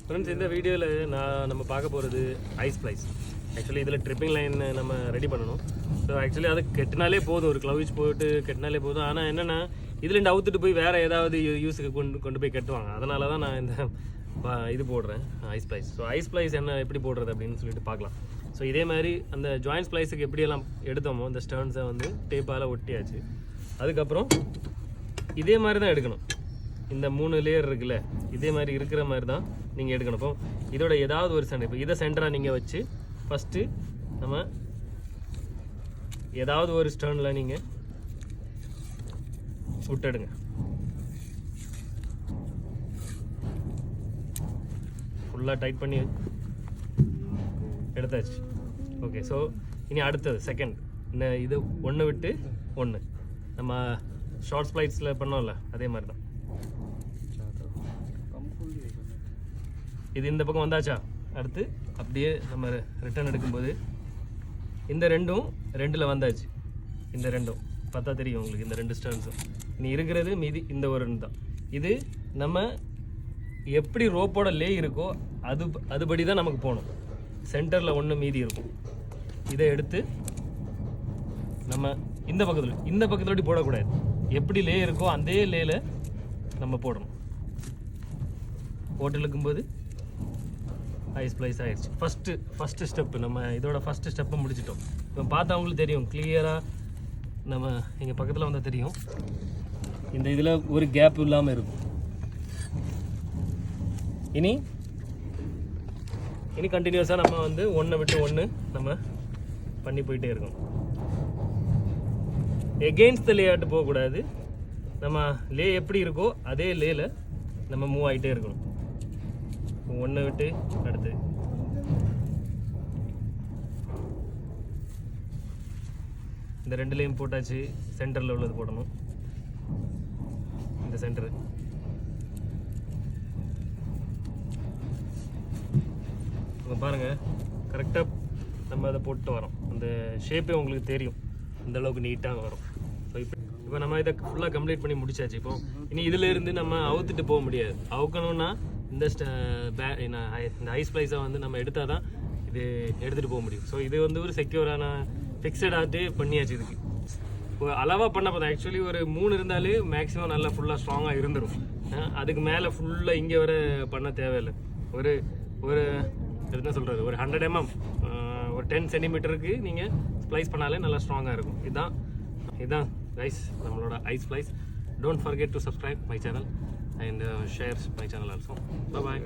Friends, இந்த வீடியோவில் நம்ம பார்க்க போகிறது ஐஸ் ஸ்ப்ளைஸ். ஆக்சுவலி இதில் ட்ரிப்பிங் லைன் நம்ம ரெடி பண்ணணும். ஸோ ஆக்சுவலி அதை கெட்டினாலே போதும், ஒரு க்ளவுச் போட்டு கெட்டினாலே போதும். ஆனால் என்னென்னா இதுலேருந்து அவுத்துட்டு போய் வேறு ஏதாவது யூஸுக்கு கொண்டு போய் கட்டுவாங்க. அதனால தான் நான் இந்த இது போடுறேன், eye splice. So eye splice என்ன எப்படி போடுறது அப்படின்னு சொல்லிட்டு பார்க்கலாம். ஸோ இதே மாதிரி அந்த ஜாயின்ட் ஸ்ப்ளைஸுக்கு எப்படியெல்லாம் எடுத்தோமோ இந்த ஸ்டர்ன்ஸை வந்து டேப்பால் ஒட்டியாச்சு. அதுக்கப்புறம் இதே மாதிரி தான் எடுக்கணும். இந்த 3 லேயர் இருக்குல்ல, இதே மாதிரி இருக்கிற மாதிரி தான் நீங்கள் எடுக்கணும். இப்போ இதோட ஏதாவது ஒரு சென்டர், இப்போ இதை சென்டராக நீங்கள் வச்சு ஃபஸ்ட்டு நம்ம ஏதாவது ஒரு ஸ்டர்னில் நீங்கள் விட்டுடுங்க. ஃபுல்லாக டைட் பண்ணி எடுத்தாச்சு. ஓகே, ஸோ இனி அடுத்தது செகண்ட். இந்த இது ஒன்று விட்டு ஒன்று நம்ம ஷார்ட் ஸ்ப்ளைட்ஸில் பண்ணோம்ல, அதே மாதிரி தான். இது இந்த பக்கம் வந்தாச்சா, அடுத்து அப்படியே நம்ம ரிட்டர்ன் எடுக்கும்போது இந்த ரெண்டில் வந்தாச்சு. இந்த ரெண்டும் பார்த்தா தெரியும் உங்களுக்கு, இந்த 2 ஸ்டர்ன்ஸும். இனி இருக்கிறது மீதி இந்த ஒரு 2 தான். இது நம்ம எப்படி ரோப்போட லே இருக்கோ அதுபடி தான் நமக்கு போகணும். சென்டரில் 1 மீதி இருக்கும். இதை எடுத்து நம்ம இந்த பக்கத்தில் போடக்கூடாது. எப்படி லே இருக்கோ அதே லேல நம்ம போடணும். போட்டு இழுக்கும்போது ஐஸ் ஸ்ப்ளைஸ் ஆயிடுச்சு. ஃபஸ்ட்டு ஸ்டெப்பு நம்ம இதோட ஃபஸ்ட்டு ஸ்டெப்பை முடிச்சிட்டோம். இப்போ பார்த்தா உங்களுக்கு தெரியும் கிளியராக, நம்ம இங்கே பக்கத்தில் வந்தால் தெரியும், இந்த இதில் ஒரு கேப் இல்லாமல் இருக்கும். இனி கண்டினியூஸாக நம்ம வந்து 1 விட்டு 1 நம்ம பண்ணி போயிட்டே இருக்கணும். எகெயின்ஸ்ட் த லே ஆட்டு போகக்கூடாது. நம்ம லே எப்படி இருக்கோ அதே லேல நம்ம மூவ் ஆகிட்டே இருக்கணும். 1 விட்டு அடுத்து இந்த 2லேயும் போட்டாச்சு. சென்டரில் உள்ளது போடணும். இந்த சென்டரு இப்போ பாருங்கள், கரெக்டாக நம்ம அதை போட்டு வரோம். அந்த ஷேப்பே உங்களுக்கு தெரியும், இந்த அளவுக்கு நீட்டாக வரும். ஸோ இப்போ நம்ம இதை ஃபுல்லாக கம்ப்ளீட் பண்ணி முடிச்சாச்சு. இப்போ இனி இதிலேருந்து நம்ம அவுத்துட்டு போக முடியாது. அவுக்கணும்னா இந்த ஐஸ் ஸ்ப்ளைஸை வந்து நம்ம எடுத்தால் தான் இது எடுத்துகிட்டு போக முடியும். ஸோ இது வந்து ஒரு செக்யூரான ஃபிக்ஸடாகவே பண்ணியாச்சு. இதுக்கு இப்போ அளவாக பண்ண பார்த்தா ஆக்சுவலி ஒரு 3 இருந்தாலே மேக்ஸிமம் நல்லா ஃபுல்லாக ஸ்ட்ராங்காக இருந்துடும். அதுக்கு மேலே ஃபுல்லாக இங்கே வர பண்ண தேவையில்லை. ஒரு என்ன சொல்கிறது, ஒரு 100 mm, ஒரு 10 சென்டிமீட்டருக்கு நீங்கள் ஸ்ப்ளைஸ் பண்ணாலே நல்லா ஸ்ட்ராங்காக இருக்கும். இதுதான் கைஸ் நம்மளோட eye splice. Don't forget to subscribe my channel and share my channel also. Bye bye.